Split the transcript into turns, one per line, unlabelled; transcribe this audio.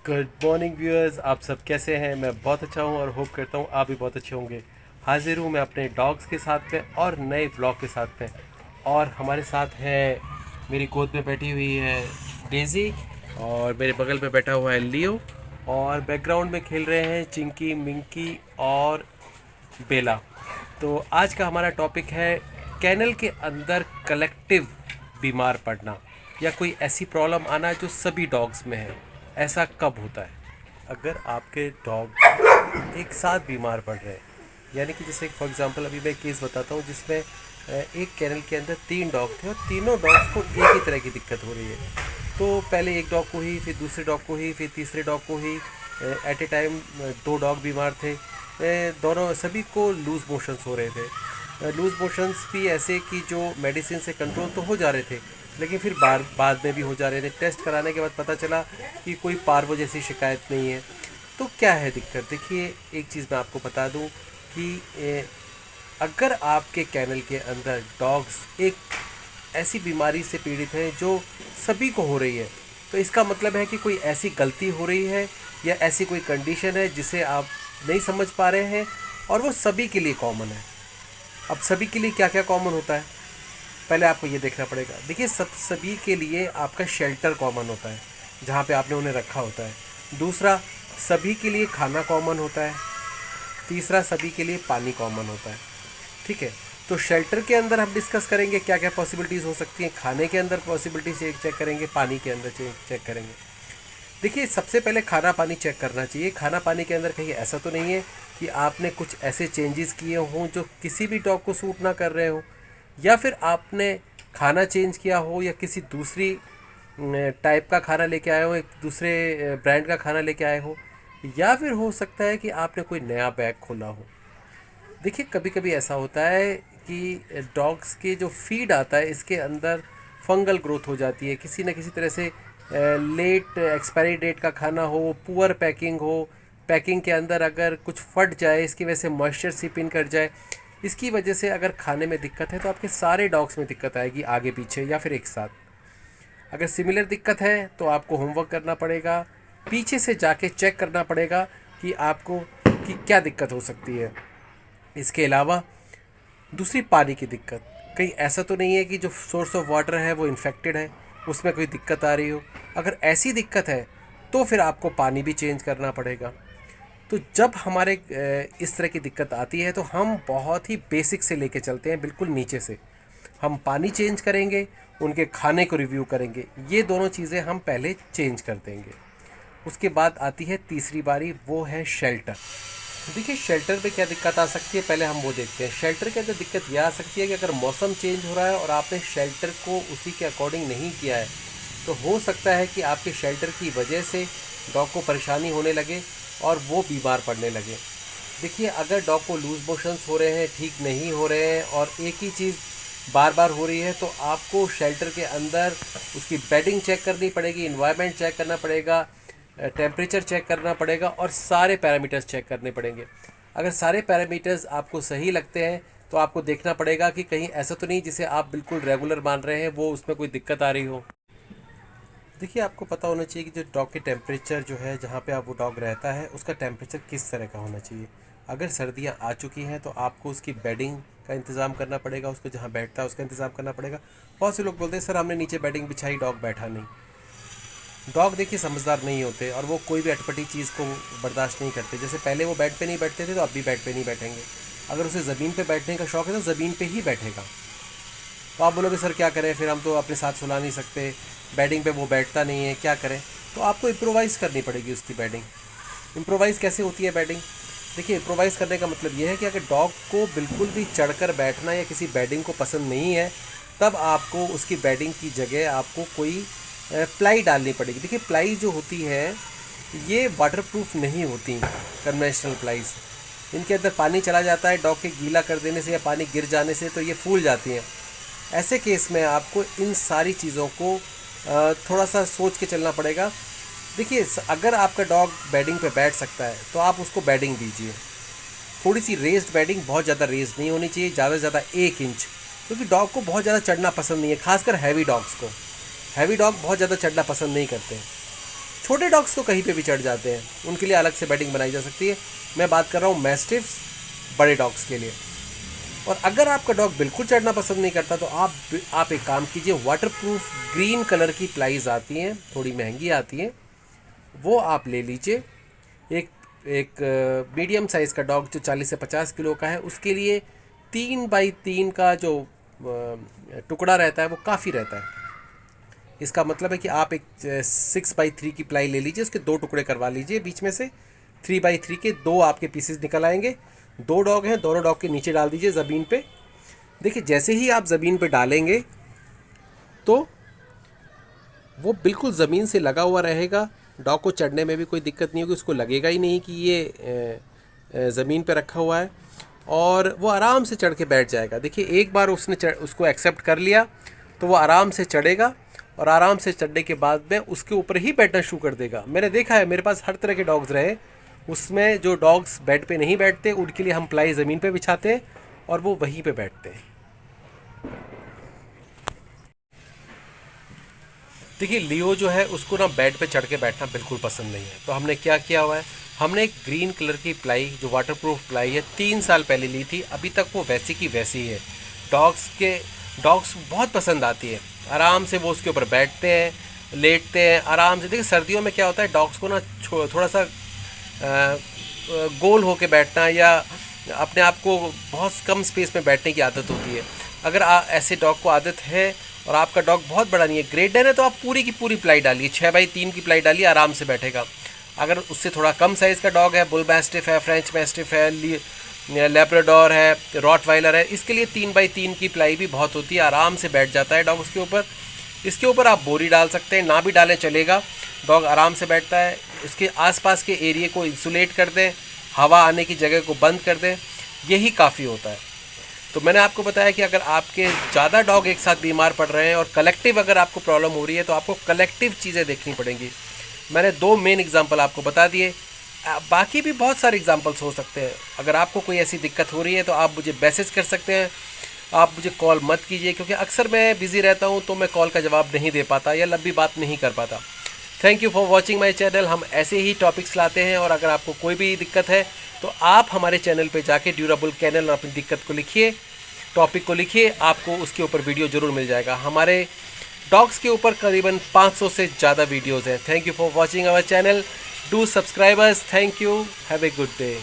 Good morning viewers, आप सब कैसे हैं। मैं बहुत अच्छा हूं और होप करता हूं आप भी बहुत अच्छे होंगे। हाजिर हूं मैं अपने डॉग्स के साथ में और नए व्लॉग के साथ में। और हमारे साथ है, मेरी गोद में बैठी हुई है डेज़ी, और मेरे बगल में बैठा हुआ है लियो, और बैकग्राउंड में खेल रहे हैं चिंकी, मिंकी और बेला। तो आज का हमारा टॉपिक है कैनल के अंदर कलेक्टिव बीमार पड़ना, या कोई ऐसी प्रॉब्लम आना जो सभी डॉग्स में है। ऐसा कब होता है? अगर आपके डॉग एक साथ बीमार पड़ रहे हैं, यानी कि जैसे फॉर एग्जांपल अभी मैं एक केस बताता हूँ जिसमें एक कैनल के अंदर 3 डॉग थे और तीनों डॉग्स को एक ही तरह की दिक्कत हो रही है। तो पहले एक डॉग को ही, फिर दूसरे डॉग को ही, फिर तीसरे डॉग को ही। एट ए टाइम 2 डॉग बीमार थे। दोनों सभी को लूज़ मोशंस हो रहे थे। लूज़ मोशंस भी ऐसे कि जो मेडिसिन से कंट्रोल तो हो जा रहे थे, लेकिन फिर बाद में भी हो जा रहे थे। टेस्ट कराने के बाद पता चला कि कोई पार्वो जैसी शिकायत नहीं है। तो क्या है दिक्कत? देखिए, एक चीज़ मैं आपको बता दूं कि अगर आपके कैनल के अंदर डॉग्स एक ऐसी बीमारी से पीड़ित हैं जो सभी को हो रही है, तो इसका मतलब है कि कोई ऐसी गलती हो रही है या ऐसी कोई कंडीशन है जिसे आप नहीं समझ पा रहे हैं, और वो सभी के लिए कॉमन है। अब सभी के लिए क्या क्या कॉमन होता है, पहले आपको ये देखना पड़ेगा। देखिए, सभी के लिए आपका शेल्टर कॉमन होता है, जहाँ पे आपने उन्हें रखा होता है। दूसरा, सभी के लिए खाना कॉमन होता है। तीसरा, सभी के लिए पानी कॉमन होता है। ठीक है, तो शेल्टर के अंदर हम डिस्कस करेंगे क्या क्या पॉसिबिलिटीज़ हो सकती हैं, खाने के अंदर पॉसिबिलिटीज चेक करेंगे, पानी के अंदर चेक करेंगे। देखिए, सबसे पहले खाना पानी चेक करना चाहिए। खाना पानी के अंदर कहीं ऐसा तो नहीं है कि आपने कुछ ऐसे चेंजेस किए हों जो किसी भी डॉग को सूट ना कर रहे हो, या फिर आपने खाना चेंज किया हो या किसी दूसरी टाइप का खाना लेके आए हो, एक दूसरे ब्रांड का खाना लेके आए हो, या फिर हो सकता है कि आपने कोई नया बैग खोला हो। देखिए, कभी कभी ऐसा होता है कि डॉग्स के जो फीड आता है इसके अंदर फंगल ग्रोथ हो जाती है किसी न किसी तरह से। लेट एक्सपायरी डेट का खाना हो, पुअर पैकिंग हो, पैकिंग के अंदर अगर कुछ फट जाए, इसकी वजह से मॉइस्चर सीप इन कर जाए, इसकी वजह से अगर खाने में दिक्कत है तो आपके सारे डॉग्स में दिक्कत आएगी, आगे पीछे या फिर एक साथ। अगर सिमिलर दिक्कत है तो आपको होमवर्क करना पड़ेगा, पीछे से जाके चेक करना पड़ेगा कि आपको कि क्या दिक्कत हो सकती है। इसके अलावा दूसरी, पानी की दिक्कत। कहीं ऐसा तो नहीं है कि जो सोर्स ऑफ वाटर है वो इन्फेक्टेड है, उसमें कोई दिक्कत आ रही हो। अगर ऐसी दिक्कत है तो फिर आपको पानी भी चेंज करना पड़ेगा। तो जब हमारे इस तरह की दिक्कत आती है तो हम बहुत ही बेसिक से लेके चलते हैं, बिल्कुल नीचे से। हम पानी चेंज करेंगे, उनके खाने को रिव्यू करेंगे, ये दोनों चीज़ें हम पहले चेंज कर देंगे। उसके बाद आती है तीसरी बारी, वो है शेल्टर। देखिए, शेल्टर पे क्या दिक्कत आ सकती है, पहले हम वो देखते हैं। शेल्टर के अंदर दिक्कत यह आ सकती है कि अगर मौसम चेंज हो रहा है और आपने शेल्टर को उसी के अकॉर्डिंग नहीं किया है, तो हो सकता है कि आपके शेल्टर की वजह से डॉग को परेशानी होने लगे और वो बीमार पड़ने लगे। देखिए, अगर डॉग को लूज़ मोशंस हो रहे हैं, ठीक नहीं हो रहे हैं, और एक ही चीज़ बार बार हो रही है, तो आपको शेल्टर के अंदर उसकी बेडिंग चेक करनी पड़ेगी, इन्वायरमेंट चेक करना पड़ेगा, टेम्परेचर चेक करना पड़ेगा, और सारे पैरामीटर्स चेक करने पड़ेंगे। अगर सारे पैरामीटर्स आपको सही लगते हैं तो आपको देखना पड़ेगा कि कहीं ऐसा तो नहीं जिसे आप बिल्कुल रेगुलर मान रहे हैं वो उसमें कोई दिक्कत आ रही हो। देखिए, आपको पता होना चाहिए कि जो डॉग के टेम्परेचर जो है, जहाँ पे आप वो डॉग रहता है, उसका टेम्परेचर किस तरह का होना चाहिए। अगर सर्दियाँ आ चुकी हैं तो आपको उसकी बेडिंग का इंतज़ाम करना पड़ेगा, उसको जहाँ बैठता है उसका इंतज़ाम करना पड़ेगा। बहुत से लोग बोलते हैं सर हमने नीचे बेडिंग बिछाई, डॉग बैठा नहीं। डॉग देखिए समझदार नहीं होते और वो कोई भी अटपटी चीज़ को बर्दाश्त नहीं करते। जैसे पहले वो बेड पे नहीं बैठते थे तो अब भी बेड पे नहीं बैठेंगे। अगर उसे ज़मीन पे बैठने का शौक़ है तो ज़मीन पे ही बैठेगा। तो आप बोलोगे सर क्या करें, फिर हम तो अपने साथ सुला नहीं सकते, बेडिंग पे वो बैठता नहीं है, क्या करें? तो आपको इम्प्रोवाइज़ करनी पड़ेगी उसकी बेडिंग। इम्प्रोवाइज़ कैसे होती है बेडिंग? देखिए, इम्प्रोवाइज़ करने का मतलब ये है कि अगर डॉग को बिल्कुल भी चढ़कर बैठना या किसी बेडिंग को पसंद नहीं है, तब आपको उसकी बेडिंग की जगह आपको कोई प्लाई डालनी पड़ेगी। देखिए, प्लाई जो होती है ये वाटरप्रूफ नहीं होती, कन्वेंशनल प्लाईज। इनके अंदर पानी चला जाता है, डॉग के गीला कर देने से या पानी गिर जाने से तो ये फूल जाती हैं। ऐसे केस में आपको इन सारी चीज़ों को थोड़ा सा सोच के चलना पड़ेगा। देखिए, अगर आपका डॉग बेडिंग पे बैठ सकता है तो आप उसको बेडिंग दीजिए। थोड़ी सी रेस्ड बेडिंग, बहुत ज़्यादा रेस्ड नहीं होनी चाहिए, ज़्यादा से ज़्यादा 1 इंच, क्योंकि डॉग को बहुत ज़्यादा चढ़ना पसंद नहीं है, खासकर हैवी डॉग्स को। हैवी डॉग बहुत ज़्यादा चढ़ना पसंद नहीं करते हैं। छोटे डॉग्स तो कहीं पे भी चढ़ जाते हैं, उनके लिए अलग से बेडिंग बनाई जा सकती है। मैं बात कर रहा हूँ मैस्टिफ्स, बड़े डॉग्स के लिए। और अगर आपका डॉग बिल्कुल चढ़ना पसंद नहीं करता तो आप एक काम कीजिए, वाटरप्रूफ ग्रीन कलर की प्लाईज आती हैं, थोड़ी महंगी आती हैं, वो आप ले लीजिए। एक एक मीडियम साइज़ का डॉग जो 40 से 50 किलो का है, उसके लिए 3x3 का जो टुकड़ा रहता है वो काफ़ी रहता है। इसका मतलब है कि आप एक 6x3 की प्लाई ले लीजिए, उसके 2 टुकड़े करवा लीजिए, बीच में से 3x3 के 2 आपके पीसेस निकल आएंगे। 2 डॉग हैं, दोनों डॉग के नीचे डाल दीजिए ज़मीन पे। देखिए जैसे ही आप ज़मीन पे डालेंगे तो वो बिल्कुल ज़मीन से लगा हुआ रहेगा, डॉग को चढ़ने में भी कोई दिक्कत नहीं होगी, उसको लगेगा ही नहीं कि ये ज़मीन पे रखा हुआ है, और वो आराम से चढ़ के बैठ जाएगा। देखिए एक बार उसने उसको एक्सेप्ट कर लिया तो वो आराम से चढ़ेगा, और आराम से चढ़ने के बाद में उसके ऊपर ही बैठना शुरू कर देगा। मैंने देखा है, मेरे पास हर तरह के डॉग्स रहे, उसमें जो डॉग्स बेड पे नहीं बैठते उनके लिए हम प्लाई ज़मीन पे बिछाते हैं और वो वहीं पे बैठते हैं। देखिए लियो जो है उसको ना बेड पे चढ़ के बैठना बिल्कुल पसंद नहीं है, तो हमने क्या किया हुआ है, हमने एक ग्रीन कलर की प्लाई जो वाटरप्रूफ प्लाई है 3 साल पहले ली थी, अभी तक वो वैसी की वैसी ही है। डॉग्स बहुत पसंद आती है, आराम से वो उसके ऊपर बैठते हैं, लेटते हैं आराम से। देखिए सर्दियों में क्या होता है, डॉग्स को ना थोड़ा सा गोल होके बैठना या अपने आप को बहुत कम स्पेस में बैठने की आदत होती है। अगर ऐसे डॉग को आदत है और आपका डॉग बहुत बड़ा नहीं है, ग्रेट डेन है, तो आप पूरी की पूरी प्लाई डालिए, 6x3 की प्लाई डालिए, आराम से बैठेगा। अगर उससे थोड़ा कम साइज़ का डॉग है, बुल मैस्टिफ है, फ्रेंच मैस्टिफ है, लैब्राडोर है, रॉटवाइलर है, इसके लिए 3x3 की प्लाई भी बहुत होती है, आराम से बैठ जाता है डॉग उसके ऊपर। इसके ऊपर आप बोरी डाल सकते हैं, ना भी डालें चलेगा, डॉग आराम से बैठता है। इसके आसपास के एरिए को इंसुलेट कर दें, हवा आने की जगह को बंद कर दें, यही काफ़ी होता है। तो मैंने आपको बताया कि अगर आपके ज़्यादा डॉग एक साथ बीमार पड़ रहे हैं और कलेक्टिव अगर आपको प्रॉब्लम हो रही है तो आपको कलेक्टिव चीज़ें देखनी पड़ेंगी। मैंने 2 मेन एग्जांपल आपको बता दिए, बाकी भी बहुत सारे एग्जांपल्स हो सकते हैं। अगर आपको कोई ऐसी दिक्कत हो रही है तो आप मुझे मैसेज कर सकते हैं, आप मुझे कॉल मत कीजिए, क्योंकि अक्सर मैं बिज़ी रहता हूँ तो मैं कॉल का जवाब नहीं दे पाता या लंबी बात नहीं कर पाता। Thank you for watching my channel. हम ऐसे ही टॉपिक्स लाते हैं, और अगर आपको कोई भी दिक्कत है तो आप हमारे चैनल पे जाके ड्यूरेबल कैनल और अपनी दिक्कत को लिखिए, टॉपिक को लिखिए, आपको उसके ऊपर वीडियो ज़रूर मिल जाएगा। हमारे डॉग्स के ऊपर करीबन 500 से ज़्यादा वीडियोज़ हैं। Thank you for watching our channel, do subscribers, thank you, have a good day.